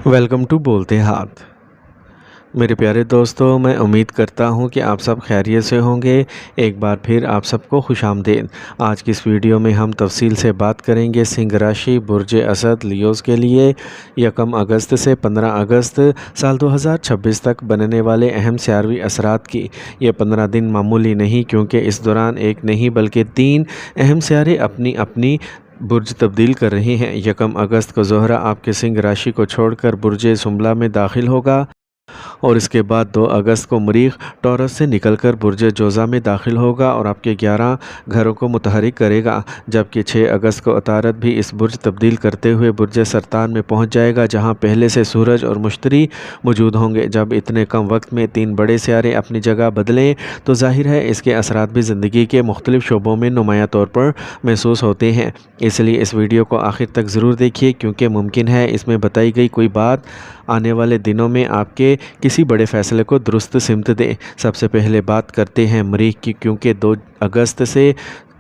Welcome to बोलते हाथ। मेरे प्यारे दोस्तों, मैं उम्मीद करता हूँ कि आप सब खैरियत से होंगे। एक बार फिर आप सबको खुशामदीद। आज की इस वीडियो में हम तफसील से बात करेंगे सिंह राशि बुर्ज असद लियोस के लिए 1 अगस्त से 15 अगस्त साल 2026 तक बनने वाले अहम स्यारवी असरात की। ये 15 दिन मामूली नहीं, क्योंकि इस दौरान एक नहीं बल्कि 3 अहम स्यारे अपनी अपनी बुर्ज तब्दील कर रहे हैं। 1 अगस्त को ज़ोहरा आपके सिंह राशि को छोड़कर बुर्ज सुम्बला में दाखिल होगा और इसके बाद 2 अगस्त को मरीख टॉरस से निकलकर बुर्ज जोज़ा में दाखिल होगा और आपके 11 घरों को मुतहरिक करेगा। जबकि 6 अगस्त को अतारत भी इस बुर्ज तब्दील करते हुए बुर्ज सरतान में पहुंच जाएगा, जहां पहले से सूरज और मुश्तरी मौजूद होंगे। जब इतने कम वक्त में 3 बड़े सियारे अपनी जगह बदलें तो जाहिर है इसके असरात भी ज़िंदगी के मुख्तलिफ शोबों में नुमाया तौर पर महसूस होते हैं। इसलिए इस वीडियो को आखिर तक ज़रूर देखिए, क्योंकि मुमकिन है इसमें बताई गई कोई बात आने वाले दिनों में आपके किसी बड़े फ़ैसले को दुरुस्त सिमत दे। सबसे पहले बात करते हैं मरीख की, क्योंकि 2 अगस्त से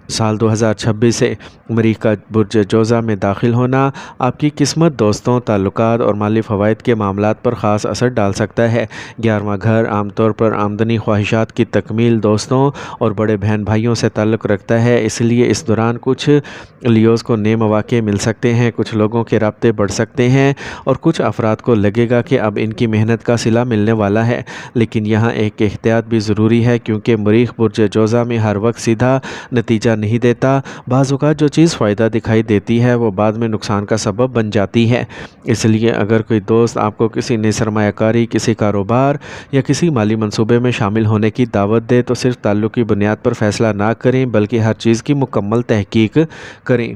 साल 2026 से मरीख का बुर्ज जोज़ा में दाखिल होना आपकी किस्मत, दोस्तों, ताल्लुकात और माली फ़वाइद के मामलात पर ख़ास असर डाल सकता है। 11वां घर आमतौर पर आमदनी, ख्वाहिशात की तकमील, दोस्तों और बड़े बहन भाइयों से ताल्लुक़ रखता है। इसलिए इस दौरान कुछ लियोस को नए मौक़े मिल सकते हैं, कुछ लोगों के राब्ते बढ़ सकते हैं और कुछ अफराद को लगेगा कि अब इनकी मेहनत का सिला मिलने वाला है। लेकिन यहाँ एक एहतियात भी ज़रूरी है, क्योंकि मरीख बुर्ज जोज़ा में हर वक्त सीधा नतीजा नहीं देता। बाज़ औक़ात जो चीज़ फ़ायदा दिखाई देती है वो बाद में नुकसान का सबब बन जाती है। इसलिए अगर कोई दोस्त आपको किसी नई सरमायाकारी, किसी कारोबार या किसी माली मंसूबे में शामिल होने की दावत दे तो सिर्फ ताल्लुक़ की बुनियाद पर फ़ैसला ना करें, बल्कि हर चीज़ की मुकम्मल तहकीक करें।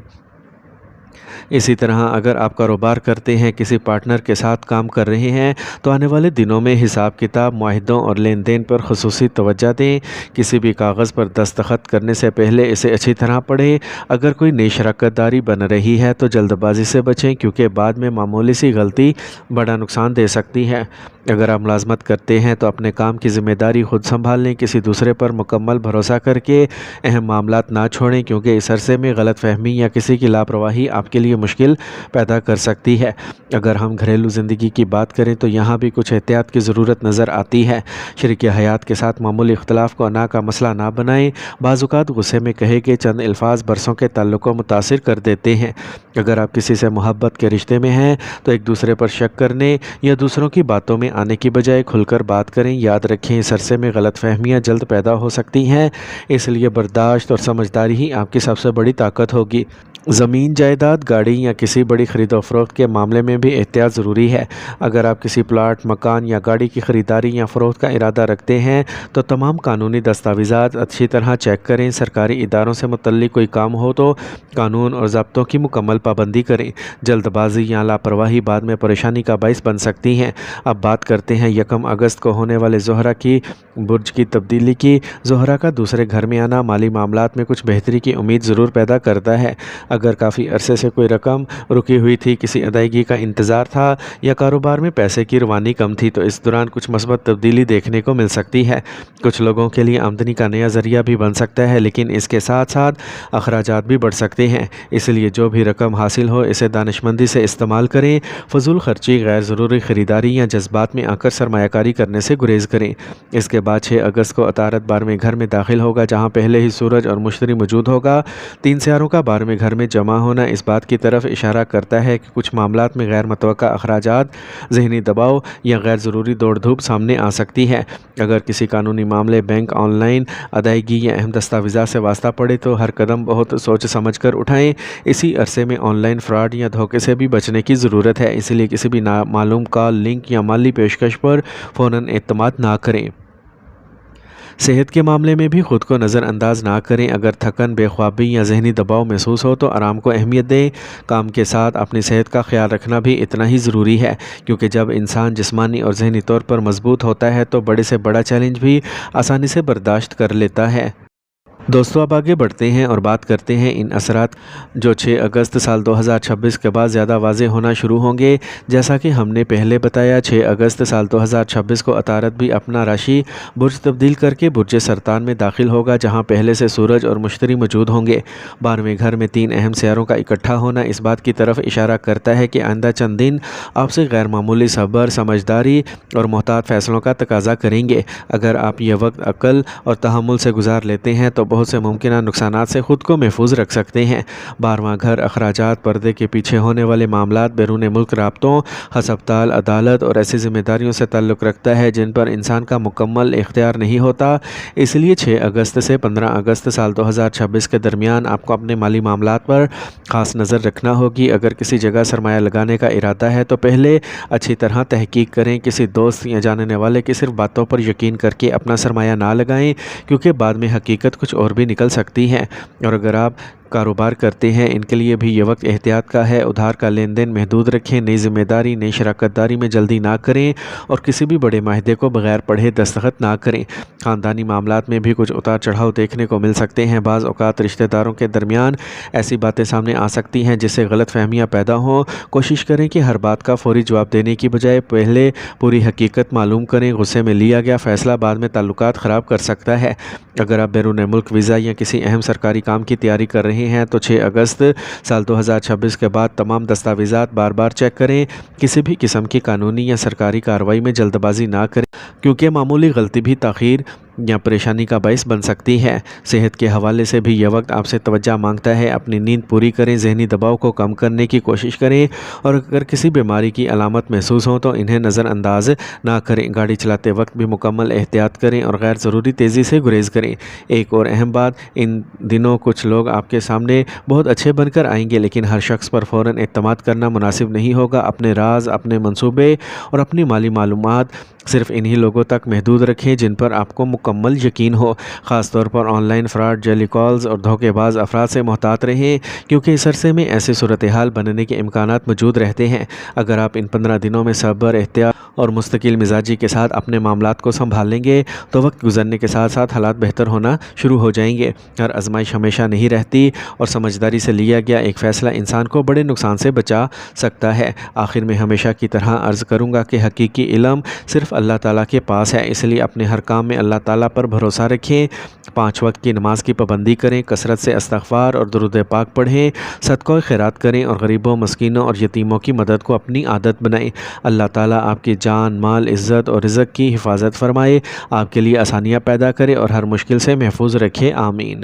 इसी तरह अगर आप कारोबार करते हैं, किसी पार्टनर के साथ काम कर रहे हैं, तो आने वाले दिनों में हिसाब किताब, मुआहिदों और लेन देन पर खुसूसी तवज्जो दें। किसी भी कागज़ पर दस्तखत करने से पहले इसे अच्छी तरह पढ़ें। अगर कोई नई शराकत दारी बन रही है तो जल्दबाजी से बचें, क्योंकि बाद में मामूली सी गलती बड़ा नुकसान दे सकती है। अगर आप मुलाजमत करते हैं तो अपने काम की ज़िम्मेदारी खुद संभाल लें। किसी दूसरे पर मुकम्मल भरोसा करके अहम मामलात ना छोड़ें, क्योंकि इस अरसे में गलतफहमी या किसी की लापरवाही आपके लिए मुश्किल पैदा कर सकती है। अगर हम घरेलू ज़िंदगी की बात करें तो यहाँ भी कुछ एहतियात की ज़रूरत नज़र आती है। शरीक हयात के साथ मामूली इख्तलाफ को अना का मसला ना बनाएं। बाज़ औक़ात गुस्से में कहे गए चंद अल्फाज बरसों के ताल्लुक़ को मुतासिर कर देते हैं। अगर आप किसी से मोहब्बत के रिश्ते में हैं तो एक दूसरे पर शक करने या दूसरों की बातों में आने की बजाय खुलकर बात करें। याद रखें, इस अरसे में गलतफहमियाँ जल्द पैदा हो सकती हैं, इसलिए बर्दाश्त और समझदारी ही आपकी सबसे बड़ी ताकत होगी। ज़मीन, जायदाद, गाड़ी या किसी बड़ी ख़रीदो फ़रोख्त के मामले में भी एहतियात ज़रूरी है। अगर आप किसी प्लाट, मकान या गाड़ी की ख़रीदारी या फ़रोख्त का इरादा रखते हैं तो तमाम कानूनी दस्तावेज़ात अच्छी तरह चेक करें। सरकारी इदारों से मुतल्लिक़ कोई काम हो तो कानून और ज़ाब्तों की मुकम्मल पाबंदी करें। जल्दबाजी या लापरवाही बाद में परेशानी का बाइस बन सकती हैं। अब बात करते हैं 1 अगस्त को होने वाले ज़ोहरा की बुर्ज की तब्दीली की। ज़ोहरा का दूसरे घर में आना माली मामलात में कुछ बेहतरी की उम्मीद ज़रूर पैदा करता है। अगर काफ़ी अरसे से कोई रकम रुकी हुई थी, किसी अदायगी का इंतज़ार था या कारोबार में पैसे की रवानी कम थी, तो इस दौरान कुछ मस्बत तब्दीली देखने को मिल सकती है। कुछ लोगों के लिए आमदनी का नया ज़रिया भी बन सकता है, लेकिन इसके साथ साथ अखराजात भी बढ़ सकते हैं। इसलिए जो भी रकम हासिल हो इसे दानिशमंदी से इस्तेमाल करें। फजूल खर्ची, गैर ज़रूरी ख़रीदारी या जज्बात में आकर सरमायाकारी करने से गुरेज़ करें। इसके बाद 6 अगस्त को अतारत 12वें घर में दाखिल होगा, जहाँ पहले ही सूरज और मुश्तरी मौजूद होगा। 3 सियारों का 12वें घर में जमा होना इस बात की तरफ इशारा करता है कि कुछ मामलात में गैर मुतवक्का अखराजात, ज़हनी दबाव या गैर ज़रूरी दौड़ धूप सामने आ सकती है। अगर किसी कानूनी मामले, बैंक, ऑनलाइन अदायगी या अहम दस्तावेज़ात से वास्ता पड़े तो हर कदम बहुत सोच समझ कर उठाएं। इसी अरसे में ऑनलाइन फ्रॉड या धोखे से भी बचने की ज़रूरत है, इसलिए किसी भी नामालूम कॉल, लिंक या माली पेशकश पर फ़ौरन एतमाद ना करें। सेहत के मामले में भी ख़ुद को नज़रअंदाज ना करें। अगर थकन, बेख्वाबी या जहनी दबाव महसूस हो तो आराम को अहमियत दें। काम के साथ अपनी सेहत का ख्याल रखना भी इतना ही ज़रूरी है, क्योंकि जब इंसान जिस्मानी और जहनी तौर पर मजबूत होता है तो बड़े से बड़ा चैलेंज भी आसानी से बर्दाश्त कर लेता है। دوستوں اب آگے بڑھتے ہیں اور بات کرتے ہیں ان اثرات جو 6 اگست سال 2026 کے بعد زیادہ واضح ہونا شروع ہوں گے۔ جیسا کہ ہم نے پہلے بتایا 6 اگست سال 2026 کو عطارد بھی اپنا راشی برج تبدیل کر کے برج سرطان میں داخل ہوگا، جہاں پہلے سے سورج اور مشتری موجود ہوں گے۔ 12ویں گھر میں 3 اہم سیاروں کا اکٹھا ہونا اس بات کی طرف اشارہ کرتا ہے کہ آئندہ چند دن آپ سے غیر معمولی صبر، سمجھداری اور محتاط فیصلوں کا تقاضا کریں گے۔ اگر آپ یہ وقت عقل اور تحمل سے گزار لیتے ہیں تو بہت سے ممکنہ نقصانات سے خود کو محفوظ رکھ سکتے ہیں۔ 12واں گھر اخراجات، پردے کے پیچھے ہونے والے معاملات، بیرون ملک رابطوں، ہسپتال، عدالت اور ایسی ذمہ داریوں سے تعلق رکھتا ہے جن پر انسان کا مکمل اختیار نہیں ہوتا۔ اس لیے 6 اگست سے 15 اگست سال 2026 کے درمیان آپ کو اپنے مالی معاملات پر خاص نظر رکھنا ہوگی۔ اگر کسی جگہ سرمایہ لگانے کا ارادہ ہے تو پہلے اچھی طرح تحقیق کریں۔ کسی دوست یا جاننے والے کی صرف باتوں پر یقین کر کے اپنا سرمایہ نہ لگائیں، کیونکہ بعد میں حقیقت کچھ اور بھی نکل سکتی ہے۔ اور اگر آپ کاروبار کرتے ہیں، ان کے لیے بھی یہ وقت احتیاط کا ہے۔ ادھار کا لین دین محدود رکھیں، نئی ذمہ داری، نئی شراکت داری میں جلدی نہ کریں اور کسی بھی بڑے معاہدے کو بغیر پڑھے دستخط نہ کریں۔ خاندانی معاملات میں بھی کچھ اتار چڑھاؤ دیکھنے کو مل سکتے ہیں۔ بعض اوقات رشتہ داروں کے درمیان ایسی باتیں سامنے آ سکتی ہیں جس سے غلط فہمیاں پیدا ہوں۔ کوشش کریں کہ ہر بات کا فوری جواب دینے کی بجائے پہلے پوری حقیقت معلوم کریں۔ غصے میں لیا گیا فیصلہ بعد میں تعلقات خراب کر سکتا ہے۔ اگر آپ بیرون ملک ویزا یا کسی اہم سرکاری کام کی تیاری کر رہے ہیں تو 6 اگست سال 2026 کے بعد تمام دستاویزات بار بار چیک کریں۔ کسی بھی قسم کی قانونی یا سرکاری کارروائی میں جلد بازی نہ کریں، کیونکہ معمولی غلطی بھی تاخیر یا پریشانی کا باعث بن سکتی ہے۔ صحت کے حوالے سے بھی یہ وقت آپ سے توجہ مانگتا ہے۔ اپنی نیند پوری کریں، ذہنی دباؤ کو کم کرنے کی کوشش کریں اور اگر کسی بیماری کی علامت محسوس ہوں تو انہیں نظر انداز نہ کریں۔ گاڑی چلاتے وقت بھی مکمل احتیاط کریں اور غیر ضروری تیزی سے گریز کریں۔ ایک اور اہم بات، ان دنوں کچھ لوگ آپ کے سامنے بہت اچھے بن کر آئیں گے، لیکن ہر شخص پر فوراً اعتماد کرنا مناسب نہیں ہوگا۔ اپنے راز، اپنے منصوبے اور اپنی مالی معلومات صرف انہی لوگوں تک محدود رکھیں جن پر آپ کو مکمل یقین ہو۔ خاص طور پر آن لائن فراڈ، جعلی کالز اور دھوکے باز افراد سے محتاط رہیں، کیونکہ اس عرصے میں ایسی صورتحال بننے کے امکانات موجود رہتے ہیں۔ اگر آپ ان 15 دنوں میں صبر، احتیاط اور مستقل مزاجی کے ساتھ اپنے معاملات کو سنبھال لیں گے تو وقت گزرنے کے ساتھ ساتھ حالات بہتر ہونا شروع ہو جائیں گے۔ ہر آزمائش ہمیشہ نہیں رہتی اور سمجھداری سے لیا گیا ایک فیصلہ انسان کو بڑے نقصان سے بچا سکتا ہے۔ آخر میں ہمیشہ کی طرح عرض کروں گا کہ حقیقی علم صرف اللہ تعالیٰ کے پاس ہے، اس لیے اپنے ہر کام میں اللہ تعالیٰ پر بھروسہ رکھیں۔ 5 وقت کی نماز کی پابندی کریں، کثرت سے استغفار اور درود پاک پڑھیں، صدقہ و خیرات کریں اور غریبوں، مسکینوں اور یتیموں کی مدد کو اپنی عادت بنائیں۔ اللہ تعالیٰ آپ کی جان، مال، عزت اور رزق کی حفاظت فرمائے، آپ کے لیے آسانیاں پیدا کرے اور ہر مشکل سے محفوظ رکھے۔ آمین۔